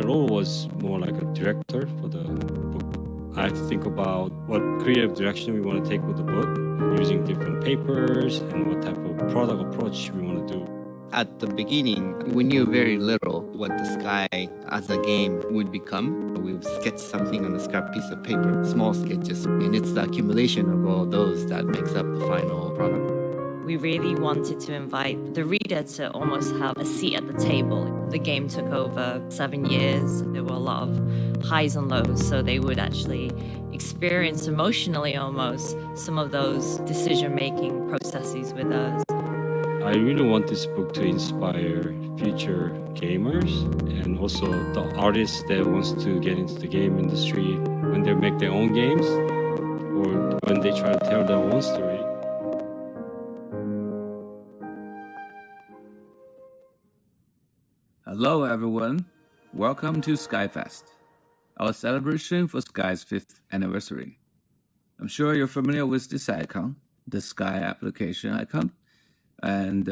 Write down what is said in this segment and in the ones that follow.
role was more like a director for the book. I had to think about what creative direction we want to take with the book, using different papers and what type of product approach we want to do. At the beginning, we knew very little what the Sky as a game would become. We sketched something on a scrap piece of paper, small sketches, and it's the accumulation of all those that makes up the final product. We really wanted to invite the reader to almost have a seat at the table. The game took over 7 years. There were a lot of highs and lows, so they would actually experience emotionally almost some of those decision-making processes with us. I really want this book to inspire future gamers and also the artists that wants to get into the game industry when they make their own games or when they try to tell their own story. Hello everyone, welcome to SkyFest, our celebration for Sky's 5th anniversary. I'm sure you're familiar with this icon, the Sky application icon. And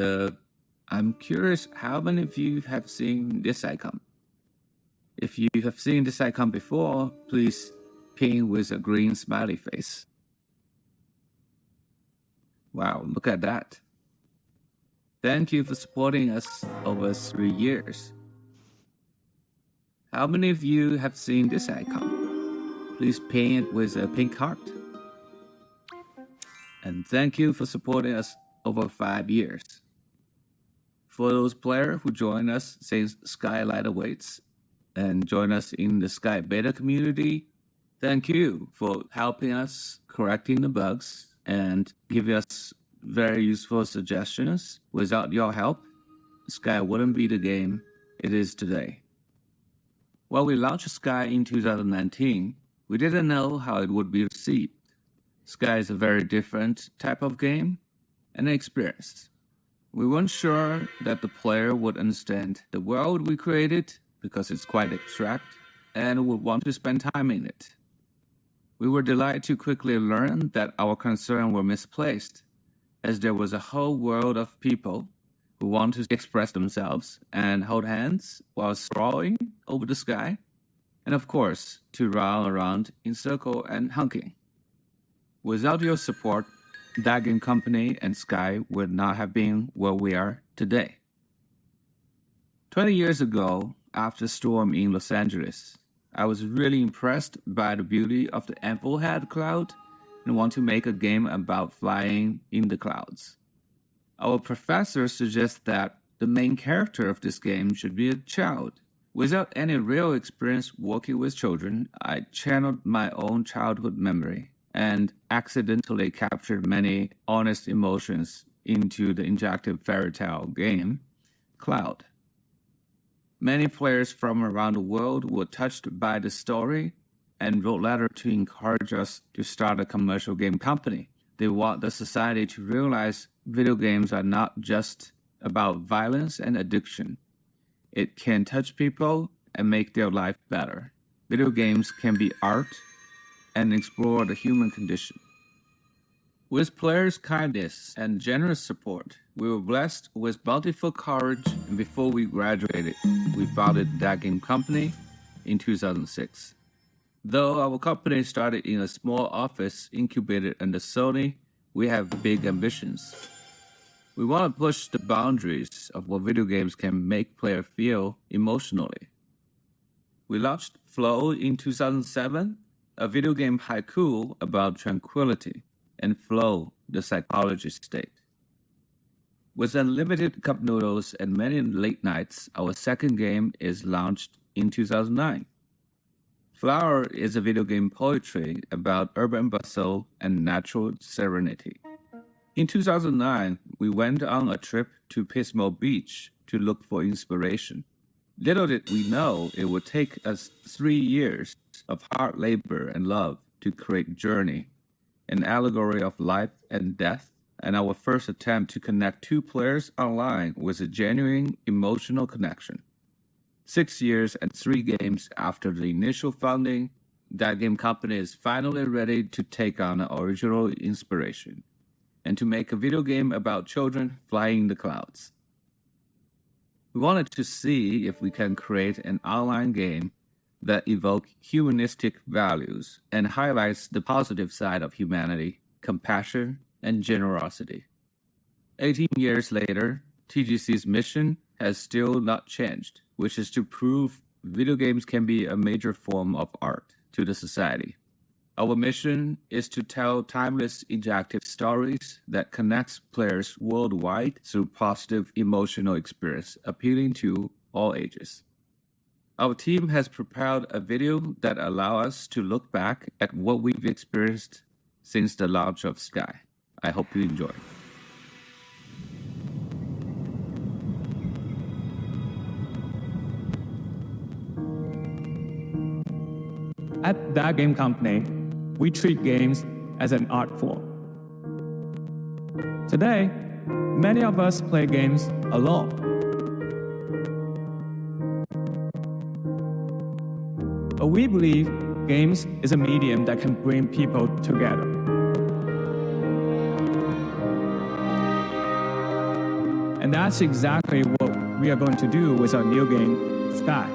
I'm curious how many of you have seen this icon. If you have seen this icon before, please ping with a green smiley face. Wow, look at that. Thank you for supporting us over 3 years. How many of you have seen this icon? Please ping it with a pink heart. And thank you for supporting us over 5 years. For those players who join us since Skylight awaits and join us in the Sky Beta community, thank you for helping us correcting the bugs and giving us very useful suggestions. Without your help, Sky wouldn't be the game it is today. When we launched Sky in 2019, we didn't know how it would be received. Sky is a very different type of game and experience. We weren't sure that the player would understand the world we created because it's quite abstract and would want to spend time in it. We were delighted to quickly learn that our concerns were misplaced, as there was a whole world of people who want to express themselves and hold hands while sprawling over the sky, and of course, to run around in circle and honking. Without your support, that game company and Sky would not have been where we are today. 20 years ago, after a storm in Los Angeles, I was really impressed by the beauty of the Amplehead cloud and want to make a game about flying in the clouds. Our professor suggests that the main character of this game should be a child. Without any real experience working with children, I channeled my own childhood memory and accidentally captured many honest emotions into the interactive fairy tale game, Cloud. Many players from around the world were touched by the story and wrote letters to encourage us to start a commercial game company. They want the society to realize video games are not just about violence and addiction. It can touch people and make their life better. Video games can be art and explore the human condition. With players' kindness and generous support, we were blessed with bountiful courage, and before we graduated, we founded that game company in 2006. Though our company started in a small office incubated under Sony, we have big ambitions. We want to push the boundaries of what video games can make players feel emotionally. We launched Flow in 2007, a video game haiku about tranquility, and Flow, the psychology state. With unlimited cup noodles and many late nights, our second game is launched in 2009. Flower is a video game poetry about urban bustle and natural serenity. In 2009, we went on a trip to Pismo Beach to look for inspiration. Little did we know it would take us 3 years of hard labor and love to create Journey, an allegory of life and death, and our first attempt to connect two players online with a genuine emotional connection. 6 years and 3 games after the initial founding, that game company is finally ready to take on original inspiration and to make a video game about children flying in the clouds. We wanted to see if we can create an online game that evokes humanistic values and highlights the positive side of humanity, compassion, and generosity. 18 years later, TGC's mission has still not changed, which is to prove video games can be a major form of art to the society. Our mission is to tell timeless interactive stories that connects players worldwide through positive emotional experience, appealing to all ages. Our team has prepared a video that allows us to look back at what we've experienced since the launch of Sky. I hope you enjoy. At that game company, we treat games as an art form. Today, many of us play games alone. But we believe games is a medium that can bring people together. And that's exactly what we are going to do with our new game, Sky.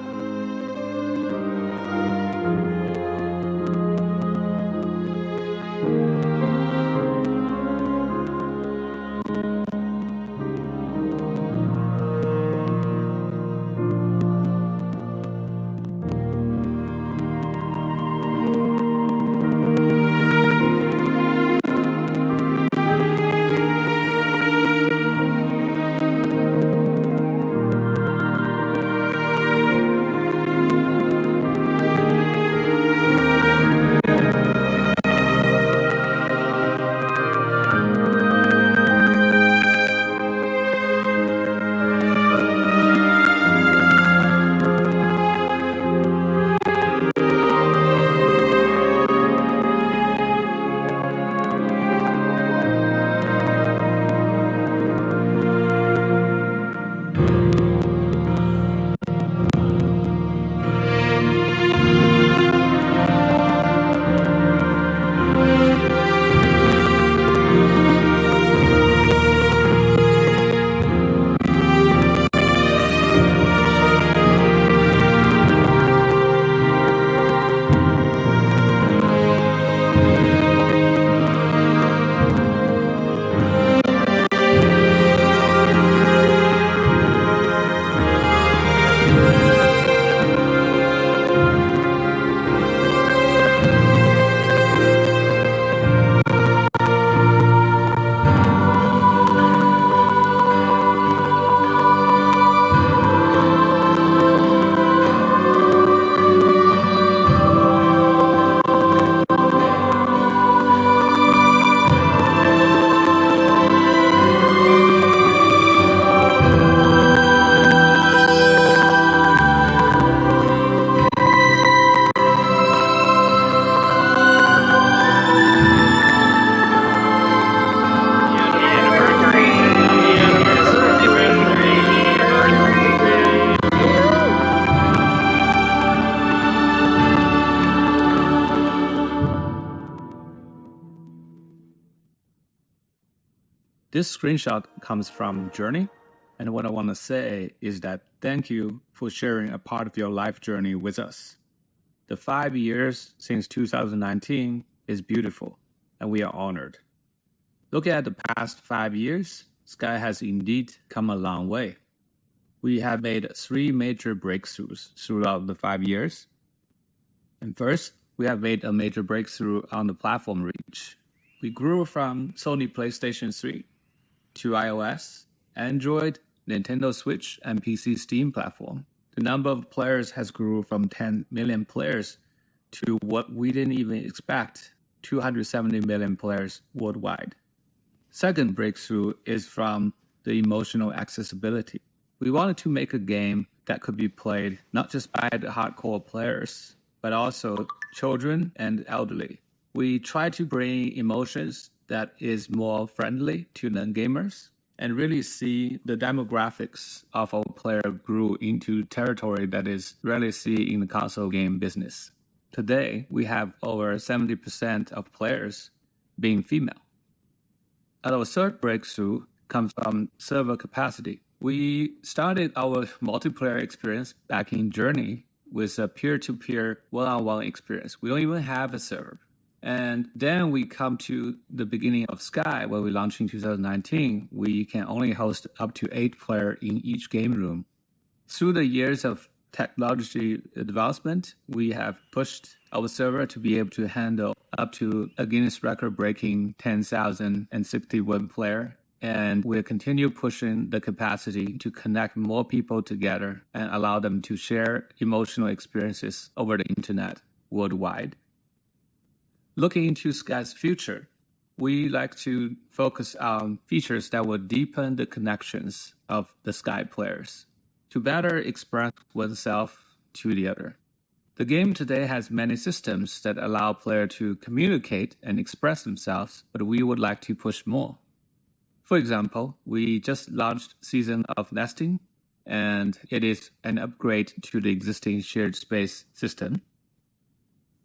This screenshot comes from Journey, and what I want to say is that thank you for sharing a part of your life journey with us. The 5 years since 2019 is beautiful, and we are honored. Looking at the past 5 years, Sky has indeed come a long way. We have made 3 major breakthroughs throughout the 5 years. And first, we have made a major breakthrough on the platform reach. We grew from Sony PlayStation 3 to iOS, Android, Nintendo Switch, and PC Steam platform. The number of players has grew from 10 million players to what we didn't even expect, 270 million players worldwide. Second breakthrough is from the emotional accessibility. We wanted to make a game that could be played not just by the hardcore players, but also children and elderly. We try to bring emotions that is more friendly to non-gamers and really see the demographics of our player grew into territory that is rarely seen in the console game business. Today, we have over 70% of players being female. And our third breakthrough comes from server capacity. We started our multiplayer experience back in Journey with a peer-to-peer one-on-one experience. We don't even have a server. And then we come to the beginning of Sky, where we launched in 2019. We can only host up to 8 players in each game room. Through the years of technology advancement, we have pushed our server to be able to handle up to a Guinness record-breaking 10,061 player. And we'll continue pushing the capacity to connect more people together and allow them to share emotional experiences over the internet worldwide. Looking into Sky's future, we like to focus on features that will deepen the connections of the Sky players to better express oneself to the other. The game today has many systems that allow players to communicate and express themselves, but we would like to push more. For example, we just launched Season of Nesting, and it is an upgrade to the existing shared space system.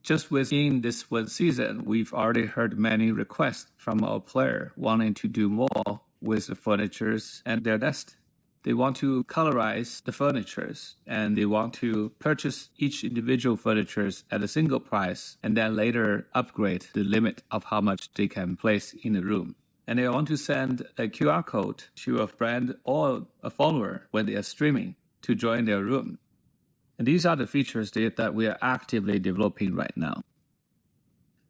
Just within this one season, we've already heard many requests from our player wanting to do more with the furnitures and their nest. They want to colorize the furnitures, and they want to purchase each individual furnitures at a single price, and then later upgrade the limit of how much they can place in the room. And they want to send a QR code to a friend or a follower when they are streaming to join their room. And these are the features that we are actively developing right now.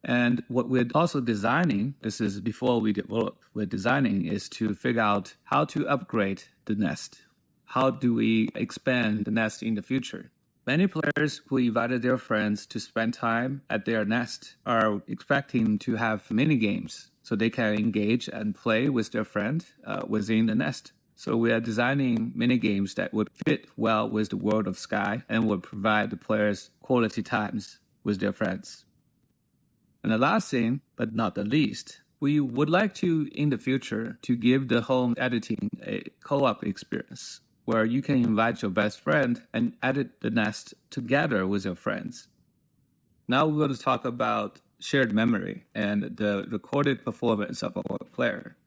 And what we're also designing, this is before we develop, we're designing is to figure out how to upgrade the nest. How do we expand the nest in the future? Many players who invited their friends to spend time at their nest are expecting to have mini games so they can engage and play with their friend within the nest. So we are designing mini games that would fit well with the world of Sky and would provide the players quality times with their friends. And the last thing, but not the least, we would like to, in the future, to give the home editing a co-op experience where you can invite your best friend and edit the nest together with your friends. Now we're going to talk about shared memory and the recorded performance of our player.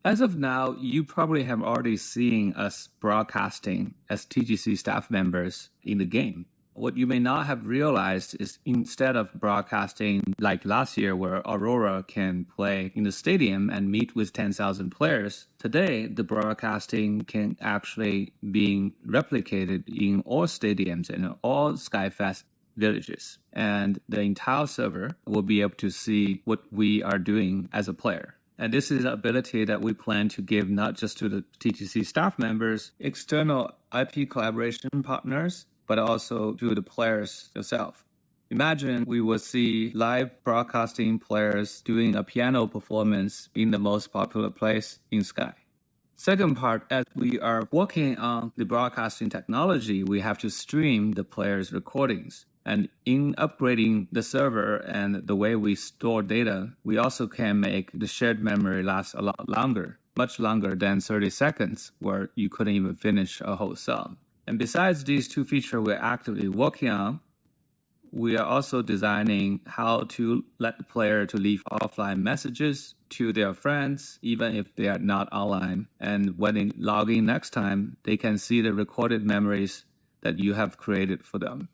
As of now, you probably have already seen us broadcasting as TGC staff members in the game. What you may not have realized is instead of broadcasting like last year where Aurora can play in the stadium and meet with 10,000 players, today the broadcasting can actually be replicated in all stadiums and all SkyFest villages. And the entire server will be able to see what we are doing as a player. And this is an ability that we plan to give not just to the TTC staff members, external IP collaboration partners, but also to the players themselves. Imagine we will see live broadcasting players doing a piano performance in the most popular place in Sky. Second part, as we are working on the broadcasting technology, we have to stream the players' recordings. And in upgrading the server and the way we store data, we also can make the shared memory last a lot longer, much longer than 30 seconds, where you couldn't even finish a whole song. And besides these two features we're actively working on, we are also designing how to let the player to leave offline messages to their friends, even if they are not online. And when they log in next time, they can see the recorded memories that you have created for them.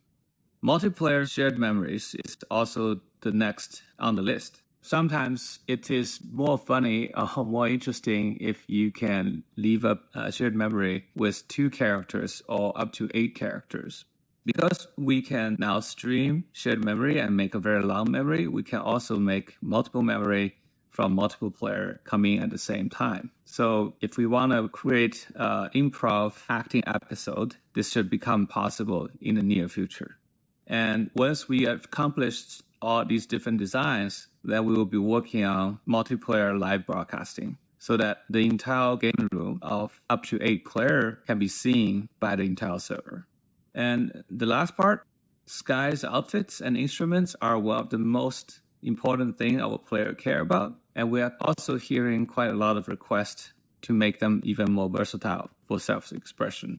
Multiplayer shared memories is also the next on the list. Sometimes it is more funny or more interesting if you can leave up a shared memory with 2 characters or up to 8 characters. Because we can now stream shared memory and make a very long memory, we can also make multiple memory from multiple players coming at the same time. So if we want to create an improv acting episode, this should become possible in the near future. And once we have accomplished all these different designs, then we will be working on multiplayer live broadcasting so that the entire game room of up to 8 players can be seen by the entire server. And the last part, Sky's outfits and instruments are one of the most important things our players care about. And we are also hearing quite a lot of requests to make them even more versatile for self-expression.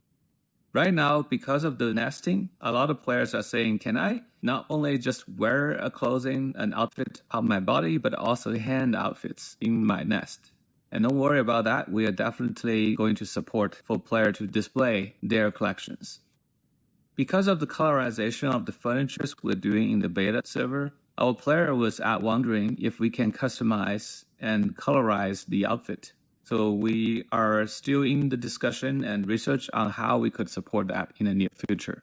Right now, because of the nesting, a lot of players are saying, can I not only just wear a clothing, an outfit on my body, but also hand outfits in my nest? And don't worry about that. We are definitely going to support for players to display their collections. Because of the colorization of the furnitures we're doing in the beta server, our player was wondering if we can customize and colorize the outfit. So we are still in the discussion and research on how we could support that in the near future.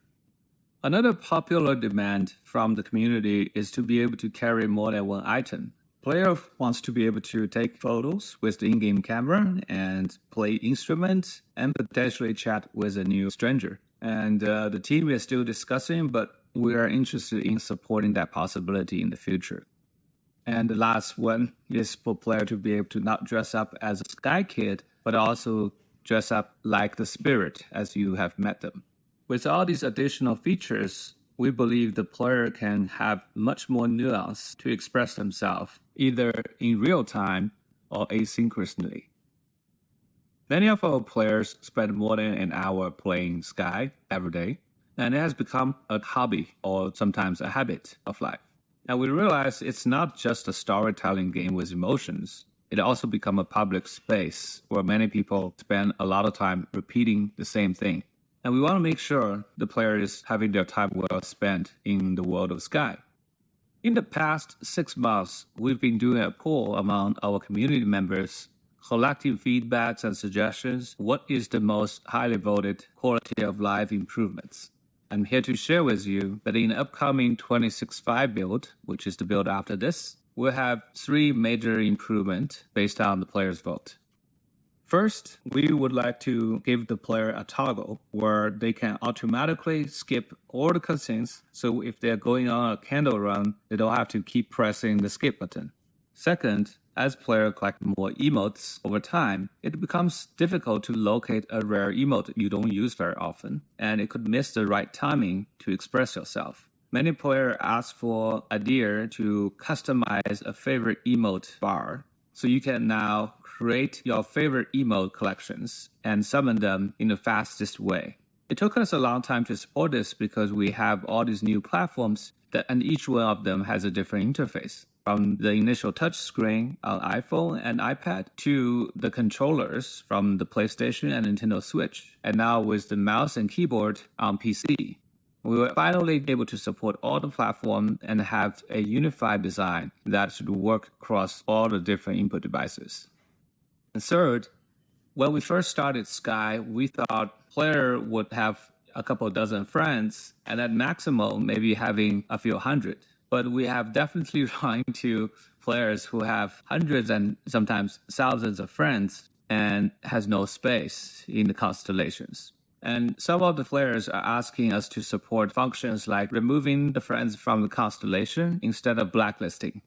Another popular demand from the community is to be able to carry more than one item. Player wants to be able to take photos with the in-game camera and play instruments and potentially chat with a new stranger. And the team is still discussing, but we are interested in supporting that possibility in the future. And the last one is for player to be able to not dress up as a Sky Kid, but also dress up like the spirit as you have met them. With all these additional features, we believe the player can have much more nuance to express themselves, either in real time or asynchronously. Many of our players spend more than an hour playing Sky every day, and it has become a hobby or sometimes a habit of life. And we realize it's not just a storytelling game with emotions. It also becomes a public space where many people spend a lot of time repeating the same thing. And we want to make sure the player is having their time well spent in the world of Sky. In the past 6 months, we've been doing a poll among our community members, collecting feedbacks and suggestions. What is the most highly voted quality of life improvements? I'm here to share with you that in the upcoming 26.5 build, which is the build after this, we'll have 3 major improvements based on the player's vote. First, we would like to give the player a toggle where they can automatically skip all the cutscenes, so if they're going on a candle run, they don't have to keep pressing the skip button. Second, as players collect more emotes over time, it becomes difficult to locate a rare emote you don't use very often, and it could miss the right timing to express yourself. Many players ask for idea to customize a favorite emote bar, so you can now create your favorite emote collections and summon them in the fastest way. It took us a long time to support this because we have all these new platforms and each one of them has a different interface. From the initial touchscreen on iPhone and iPad to the controllers from the PlayStation and Nintendo Switch, and now with the mouse and keyboard on PC. We were finally able to support all the platforms and have a unified design that should work across all the different input devices. And third, when we first started Sky, we thought player would have a couple dozen friends, and at maximum maybe having a few hundred. But we have definitely run into players who have hundreds and sometimes thousands of friends and has no space in the constellations. And some of the players are asking us to support functions like removing the friends from the constellation instead of blacklisting.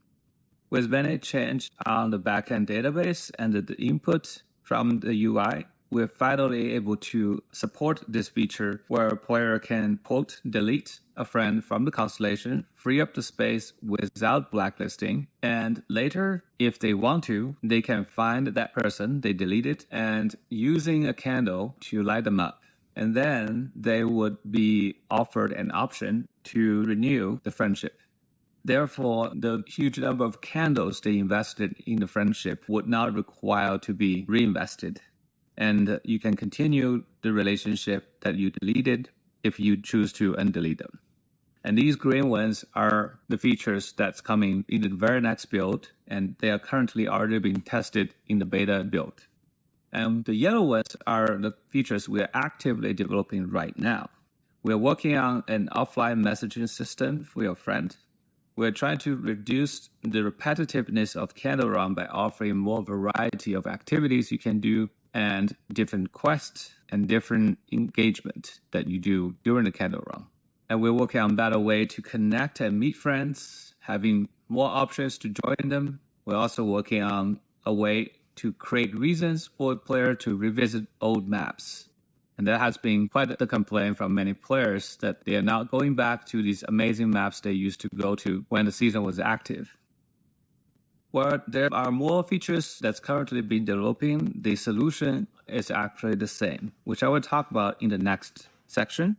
With many changes on the backend database and the input from the UI, we're finally able to support this feature where a player can, quote, delete a friend from the constellation, free up the space without blacklisting, and later, if they want to, they can find that person they deleted and using a candle to light them up. And then they would be offered an option to renew the friendship. Therefore, the huge number of candles they invested in the friendship would not require to be reinvested. And you can continue the relationship that you deleted if you choose to undelete them. And these green ones are the features that's coming in the very next build, and they are currently already being tested in the beta build. And the yellow ones are the features we are actively developing right now. We're working on an offline messaging system for your friend. We're trying to reduce the repetitiveness of Candle Run by offering more variety of activities you can do and different quests and different engagement that you do during the Candle Run. And we're working on better way to connect and meet friends, having more options to join them. We're also working on a way to create reasons for a player to revisit old maps. And that has been quite the complaint from many players that they are not going back to these amazing maps they used to go to when the season was active. Where there are more features that's currently being developing, the solution is actually the same, which I will talk about in the next section.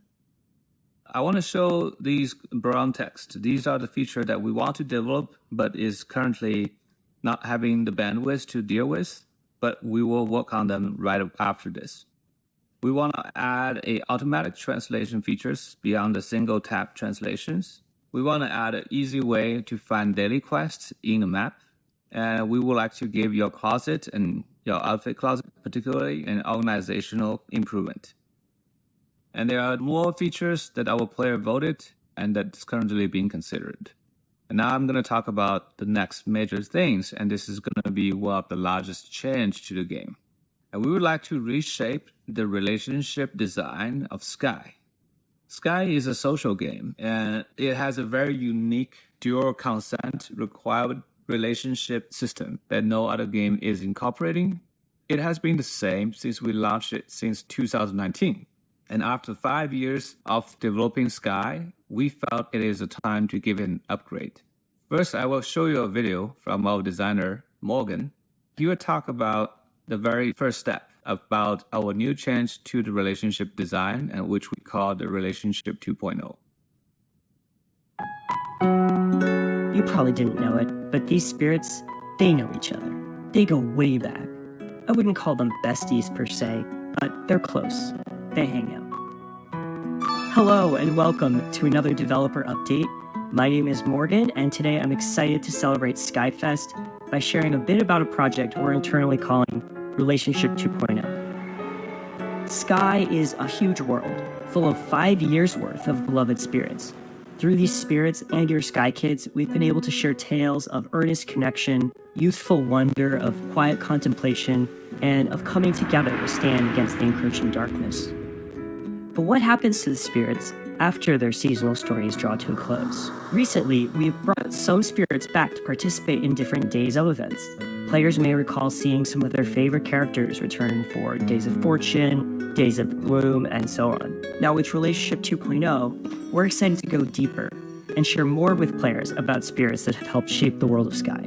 I want to show these brown text. These are the features that we want to develop, but is currently not having the bandwidth to deal with. but we will work on them right after this. We want to add automatic translation features beyond the single tap translations. We want to add an easy way to find daily quests in the map. And we would like to give your closet and your outfit closet particularly an organizational improvement. And there are more features that our player voted and that's currently being considered. And now I'm going to talk about the next major things, and this is going to be one of the largest change to the game. And we would like to reshape the relationship design of Sky. Sky is a social game, and it has a very unique dual consent required relationship system that no other game is incorporating. It has been the same since we launched it since 2019. And after 5 years of developing Sky, we felt it is a time to give it an upgrade. First, I will show you a video from our designer, Morgan. He will talk about the very first step about our new change to the relationship design, and which we call the Relationship 2.0. You probably didn't know it, but these spirits, they know each other. They go way back. I wouldn't call them besties per se, but they're close. They hang out. Hello and welcome to another developer update. My name is Morgan, and today I'm excited to celebrate SkyFest by sharing a bit about a project we're internally calling Relationship 2.0. Sky is a huge world, full of 5 years worth of beloved spirits. Through these spirits and your Sky Kids, we've been able to share tales of earnest connection, youthful wonder, of quiet contemplation, and of coming together to stand against the encroaching darkness. But what happens to the spirits after their seasonal stories draw to a close? Recently, we've brought some spirits back to participate in different Days of events. Players may recall seeing some of their favorite characters return for Days of Fortune, Days of Gloom, and so on. Now with Relationship 2.0, we're excited to go deeper and share more with players about spirits that have helped shape the world of Sky.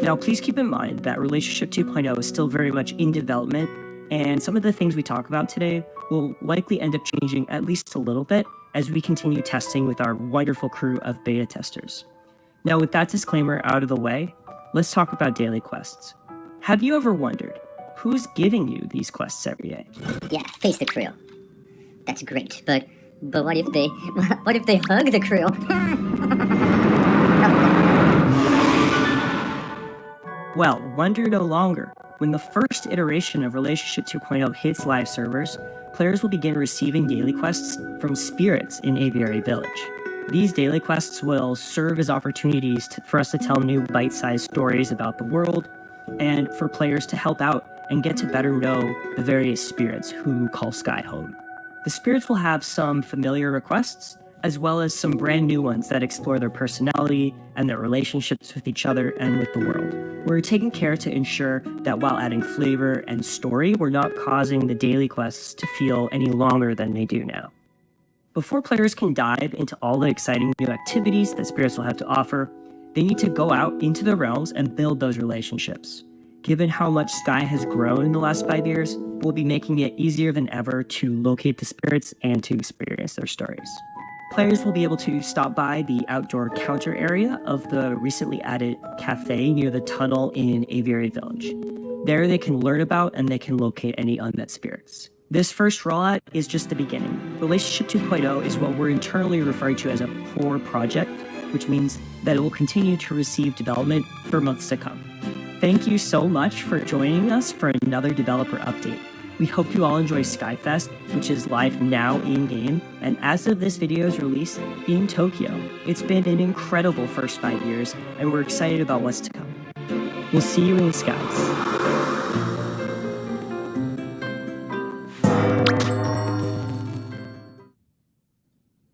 Now please keep in mind that Relationship 2.0 is still very much in development, and some of the things we talk about today will likely end up changing at least a little bit as we continue testing with our wonderful crew of beta testers. Now with that disclaimer out of the way, let's talk about daily quests. Have you ever wondered who's giving you these quests every day? Yeah, face the crew. That's great, but what if they hug the crew? Well, wonder no longer. When the first iteration of Relationship 2.0 hits live servers, players will begin receiving daily quests from spirits in Aviary Village. These daily quests will serve as opportunities for us to tell new bite-sized stories about the world, and for players to help out and get to better know the various spirits who call Sky home. The spirits will have some familiar requests, as well as some brand new ones that explore their personality and their relationships with each other and with the world. We're taking care to ensure that while adding flavor and story, we're not causing the daily quests to feel any longer than they do now. Before players can dive into all the exciting new activities that spirits will have to offer, they need to go out into the realms and build those relationships. Given how much Sky has grown in the last 5 years, we'll be making it easier than ever to locate the spirits and to experience their stories. Players will be able to stop by the outdoor counter area of the recently added cafe near the tunnel in Aviary Village. There they can learn about and they can locate any unmet spirits. This first rollout is just the beginning. Relationship 2.0 is what we're internally referring to as a core project, which means that it will continue to receive development for months to come. Thank you so much for joining us for another developer update. We hope you all enjoy SkyFest, which is live now in-game, and as of this video's release, in Tokyo. It's been an incredible first 5 years, and we're excited about what's to come. We'll see you in the skies.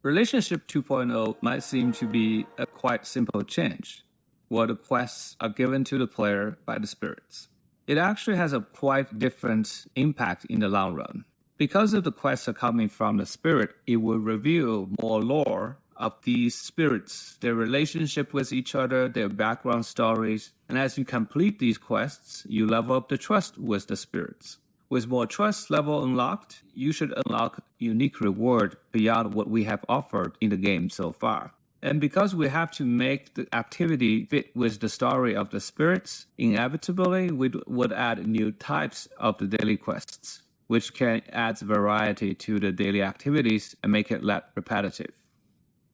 Relationship 2.0 might seem to be a quite simple change, where the quests are given to the player by the spirits. It actually has a quite different impact in the long run. Because if the quests are coming from the spirit, it will reveal more lore of these spirits, their relationship with each other, their background stories, and as you complete these quests, you level up the trust with the spirits. With more trust level unlocked, you should unlock unique reward beyond what we have offered in the game so far. And because we have to make the activity fit with the story of the spirits, inevitably we would add new types of the daily quests, which can add variety to the daily activities and make it less repetitive.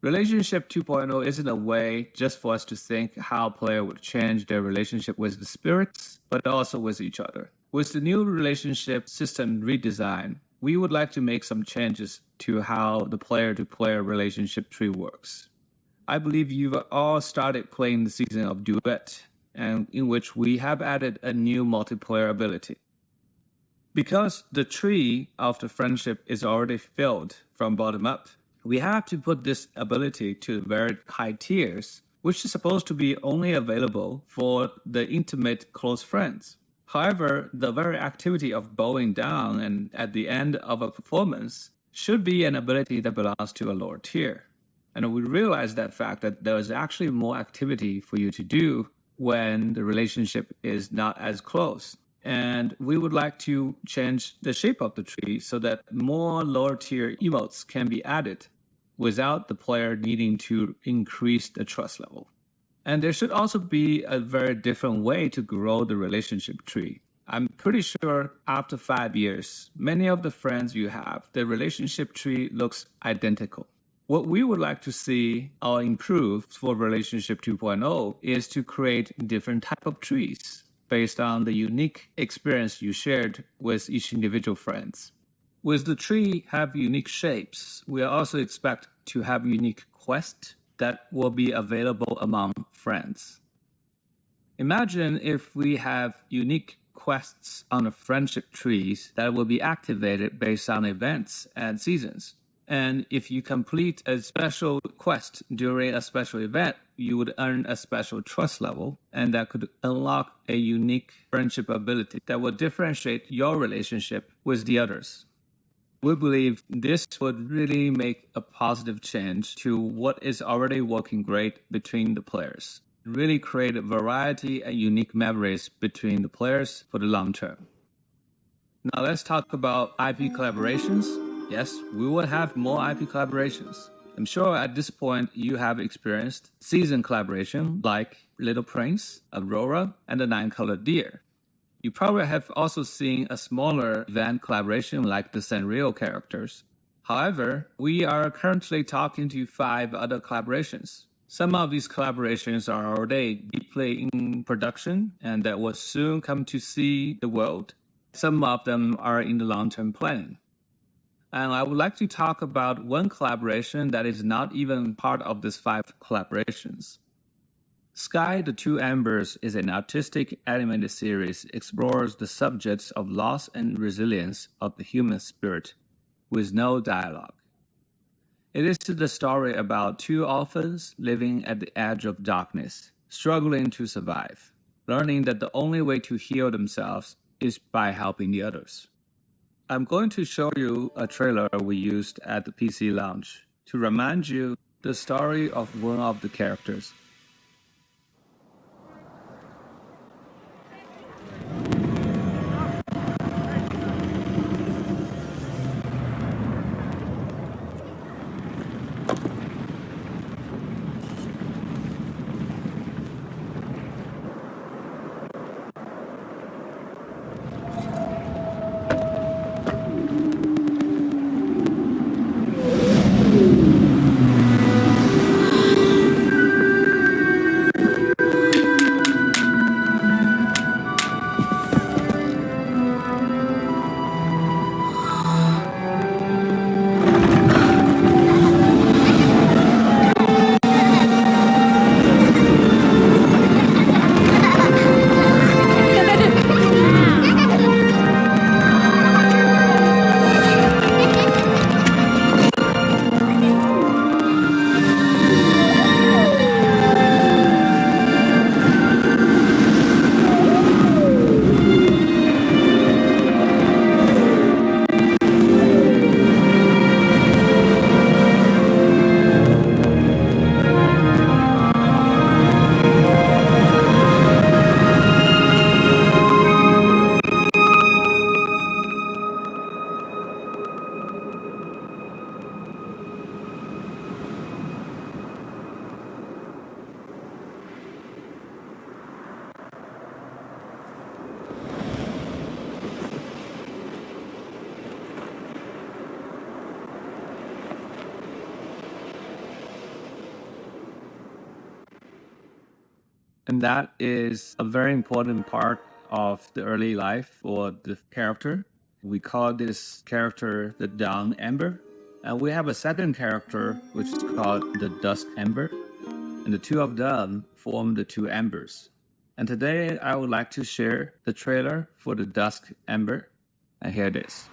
Relationship 2.0 isn't a way just for us to think how player would change their relationship with the spirits, but also with each other. With the new relationship system redesign, we would like to make some changes to how the player-to-player relationship tree works. I believe you've all started playing the season of Duet, and in which we have added a new multiplayer ability. Because the tree of the friendship is already filled from bottom up, we have to put this ability to very high tiers, which is supposed to be only available for the intimate close friends. However, the very activity of bowing down and at the end of a performance should be an ability that belongs to a lower tier. And we realize that fact that there is actually more activity for you to do when the relationship is not as close. And we would like to change the shape of the tree so that more lower tier emotes can be added without the player needing to increase the trust level. And there should also be a very different way to grow the relationship tree. I'm pretty sure after 5 years, many of the friends you have, the relationship tree looks identical. What we would like to see or improve for relationship 2.0 is to create different type of trees based on the unique experience you shared with each individual friends. With the tree have unique shapes, we also expect to have unique quests that will be available among friends. Imagine if we have unique quests on the friendship trees that will be activated based on events and seasons. And if you complete a special quest during a special event, you would earn a special trust level, and that could unlock a unique friendship ability that will differentiate your relationship with the others. We believe this would really make a positive change to what is already working great between the players. Really create a variety and unique memories between the players for the long term. Now let's talk about IP collaborations. Yes, we will have more IP collaborations. I'm sure at this point you have experienced season collaboration like Little Prince, Aurora, and the Nine-Colored Deer. You probably have also seen a smaller event collaboration like the Sanrio characters. However, we are currently talking to 5 other collaborations. Some of these collaborations are already deeply in production and that will soon come to see the world. Some of them are in the long-term planning. And I would like to talk about one collaboration that is not even part of these 5 collaborations. Sky the Two Embers is an artistic animated series explores the subjects of loss and resilience of the human spirit with no dialogue. It is the story about 2 orphans living at the edge of darkness, struggling to survive, learning that the only way to heal themselves is by helping the others. I'm going to show you a trailer we used at the PC launch to remind you the story of one of the characters. And that is a very important part of the early life or the character. We call this character the Dawn Ember. And we have a second character which is called the Dusk Ember. And the two of them form the two embers. And today I would like to share the trailer for the Dusk Ember. And here it is.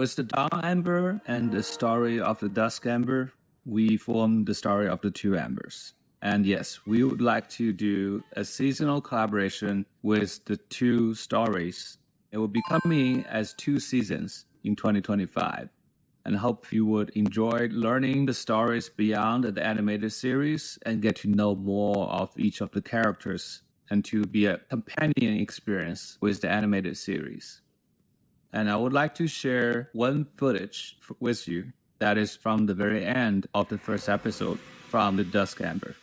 With the Dawn Ember and the story of the Dusk Ember, we form the story of the two embers. And yes, we would like to do a seasonal collaboration with the two stories. It will be coming as 2 seasons in 2025. And hope you would enjoy learning the stories beyond the animated series and get to know more of each of the characters and to be a companion experience with the animated series. And I would like to share one footage with you that is from the very end of the first episode from the Dusk Ember.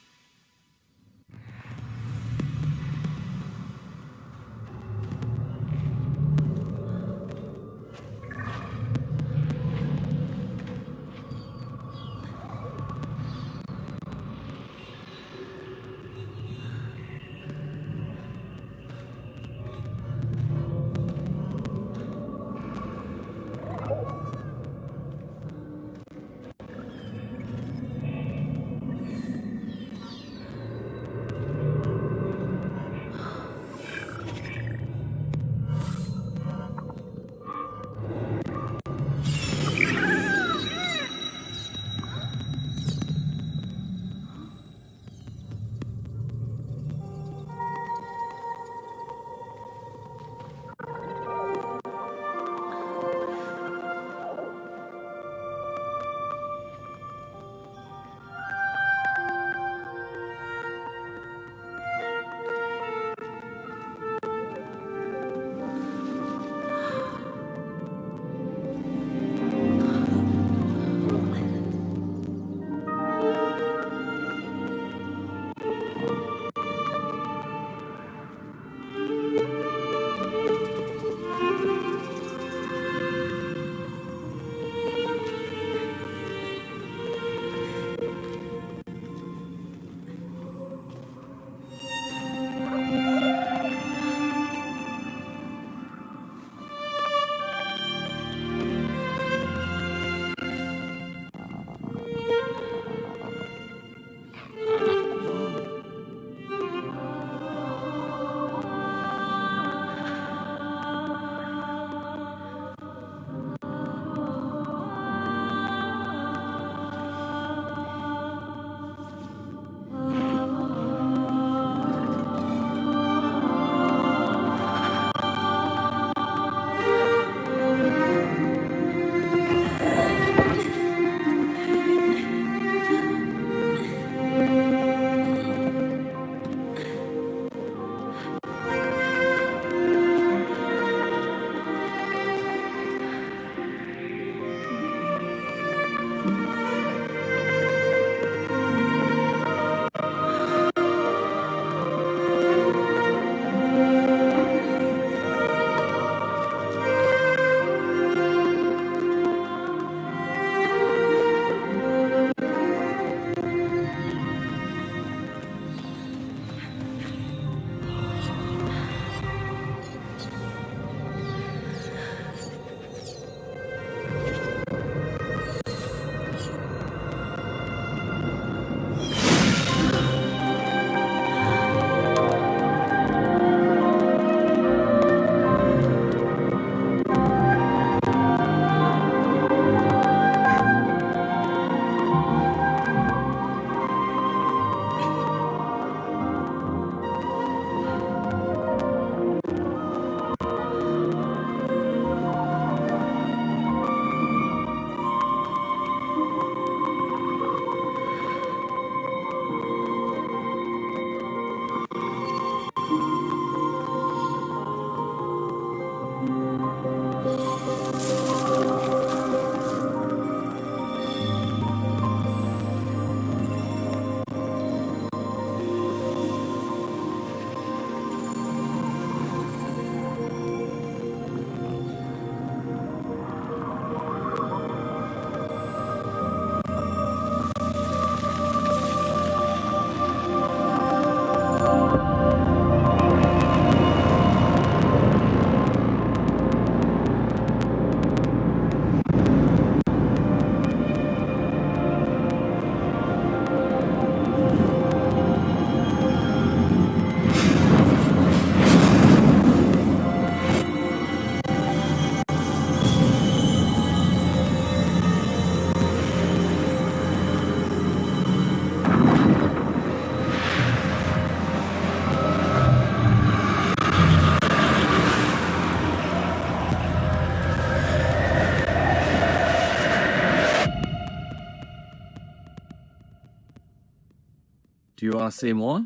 Do you want to see more?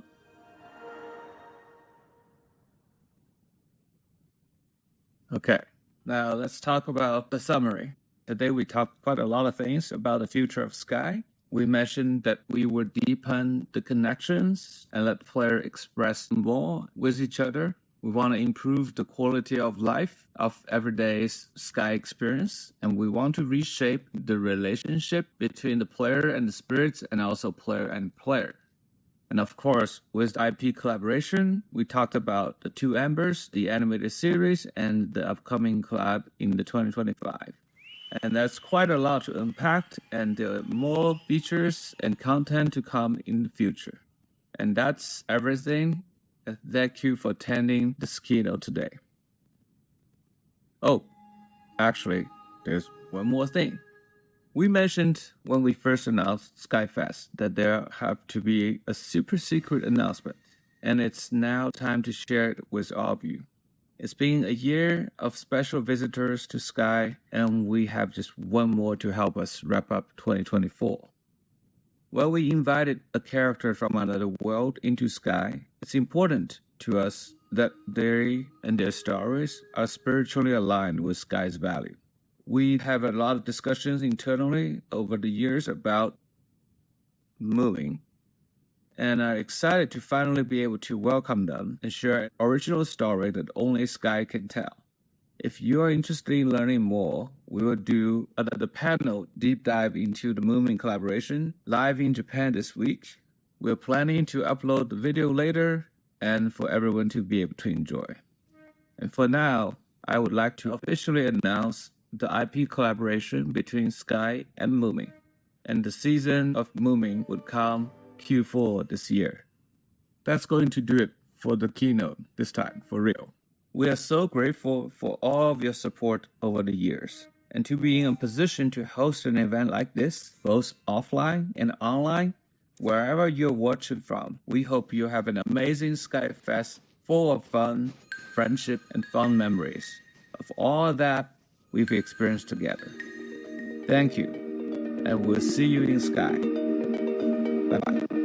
Okay, now let's talk about the summary. Today we talked quite a lot of things about the future of Sky. We mentioned that we would deepen the connections and let players express more with each other. We want to improve the quality of life of everyday Sky experience, and we want to reshape the relationship between the player and the spirits, and also player and player. And of course, with IP collaboration, we talked about the Two Embers, the animated series, and the upcoming collab in the 2025. And that's quite a lot to unpack, and there are more features and content to come in the future. And that's everything. Thank you for attending this keynote today. Oh, actually, there's one more thing. We mentioned when we first announced SkyFest that there have to be a super secret announcement, and it's now time to share it with all of you. It's been a year of special visitors to Sky, and we have just one more to help us wrap up 2024. While we invited a character from another world into Sky, it's important to us that they and their stories are spiritually aligned with Sky's value. We have a lot of discussions internally over the years about moving, and are excited to finally be able to welcome them and share an original story that only Sky can tell. If you are interested in learning more, we will do another panel deep dive into the Moomin collaboration live in Japan this week. We're planning to upload the video later and for everyone to be able to enjoy. And for now, I would like to officially announce the IP collaboration between Sky and Moomin. And the season of Moomin would come Q4 this year. That's going to do it for the keynote this time, for real. We are so grateful for all of your support over the years. And to be in a position to host an event like this, both offline and online, wherever you're watching from, we hope you have an amazing SkyFest full of fun, friendship, and fun memories of all that we've experienced together. Thank you, and we'll see you in Sky. Bye-bye.